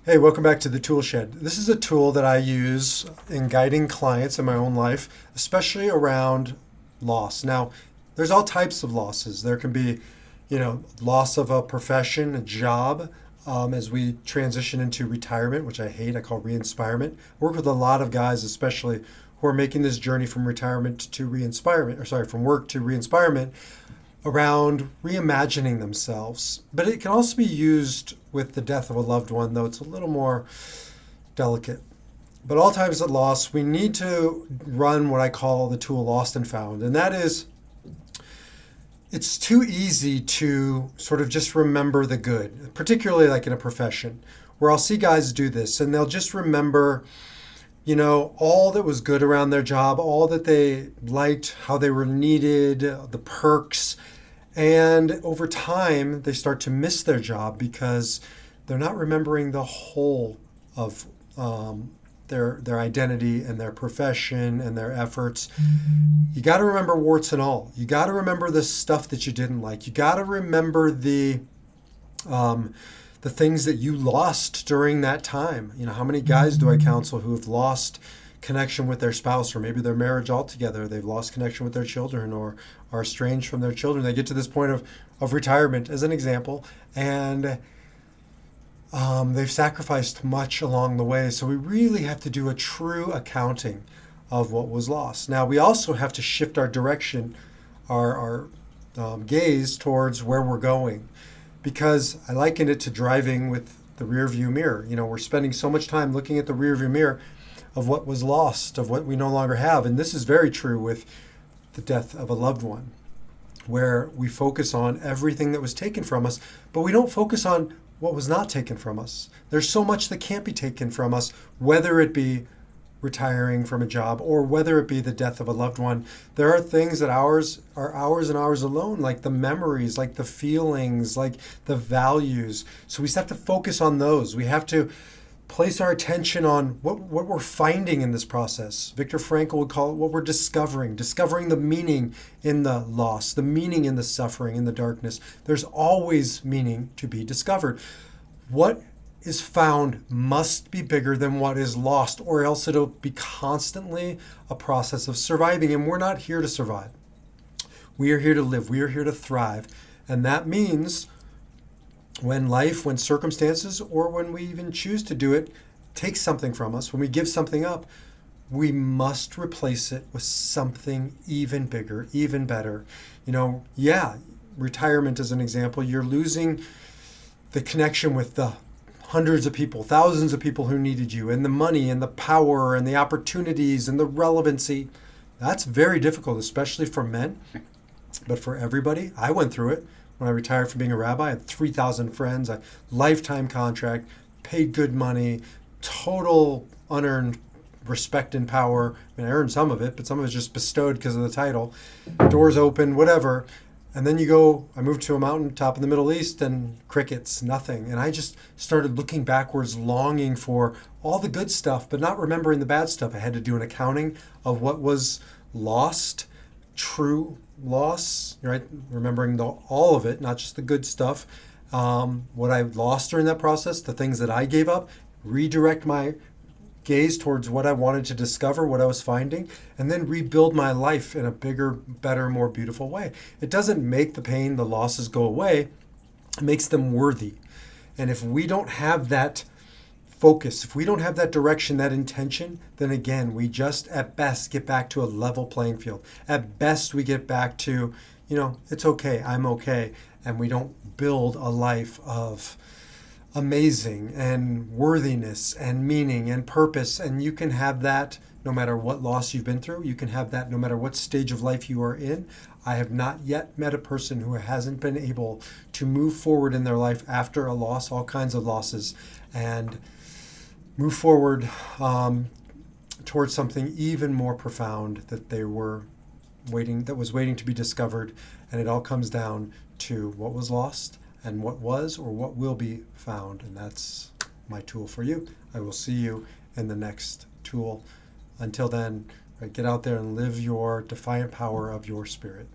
Hey, welcome back to the Tool Shed. This is a tool that I use in guiding clients in my own life, especially around loss. Now, there's all types of losses. There can be, loss of a profession, a job, as we transition into retirement, which I hate. I call re-inspirement. I work with a lot of guys, especially who are making this journey from retirement to re-inspirement, from work to re-inspirement, around reimagining themselves. But it can also be used with the death of a loved one, though it's a little more delicate. But all times of loss, we need to run what I call the tool lost and found. And that is, it's too easy to sort of just remember the good, particularly like in a profession, where I'll see guys do this and they'll just remember, all that was good around their job, all that they liked, how they were needed, the perks. And over time, they start to miss their job because they're not remembering the whole of their identity and their profession and their efforts. You got to remember warts and all. You got to remember the stuff that you didn't like. You got to remember the things that you lost during that time. How many guys do I counsel who have lost connection with their spouse, or maybe their marriage altogether? They've lost connection with their children or are estranged from their children. They get to this point of retirement, as an example, and they've sacrificed much along the way. So we really have to do a true accounting of what was lost. Now, we also have to shift our direction, our gaze towards where we're going, because I liken it to driving with the rear view mirror. We're spending so much time looking at the rear view mirror of what was lost, of what we no longer have. And this is very true with the death of a loved one, where we focus on everything that was taken from us, but we don't focus on what was not taken from us. There's so much that can't be taken from us, whether it be retiring from a job or whether it be the death of a loved one. There are things that are ours and ours alone, like the memories, like the feelings, like the values. So we just have to focus on those. We have to place our attention on what we're finding in this process. Viktor Frankl would call it what we're discovering the meaning in the loss, the meaning in the suffering, in the darkness. There's always meaning to be discovered. What is found must be bigger than what is lost, or else it'll be constantly a process of surviving. And we're not here to survive. We are here to live. We are here to thrive. And that means when circumstances, or when we even choose to do it, takes something from us, when we give something up, we must replace it with something even bigger, even better. Retirement is an example. You're losing the connection with the hundreds of people, thousands of people who needed you, and the money and the power and the opportunities and the relevancy. That's very difficult, especially for men, but for everybody. I went through it. When I retired from being a rabbi, I had 3,000 friends, a lifetime contract, paid good money, total unearned respect and power. I earned some of it, but some of it's just bestowed because of the title. Doors open, whatever. And then I moved to a mountaintop in the Middle East, and crickets, nothing. And I just started looking backwards, longing for all the good stuff, but not remembering the bad stuff. I had to do an accounting of what was lost, true loss, right? Remembering all of it, not just the good stuff. What I lost during that process, the things that I gave up, redirect my gaze towards what I wanted to discover, what I was finding, and then rebuild my life in a bigger, better, more beautiful way. It doesn't make the pain, the losses go away. It makes them worthy. And if we don't have that focus, if we don't have that direction, that intention, then again, we just at best get back to a level playing field. At best, we get back to, it's okay, I'm okay. And we don't build a life of amazing and worthiness and meaning and purpose. And you can have that no matter what loss you've been through. You can have that no matter what stage of life you are in. I have not yet met a person who hasn't been able to move forward in their life after a loss, all kinds of losses, and move forward towards something even more profound that was waiting to be discovered. And it all comes down to what was lost and what was or what will be found. And that's my tool for you. I will see you in the next tool. Until then, get out there and live your defiant power of your spirit.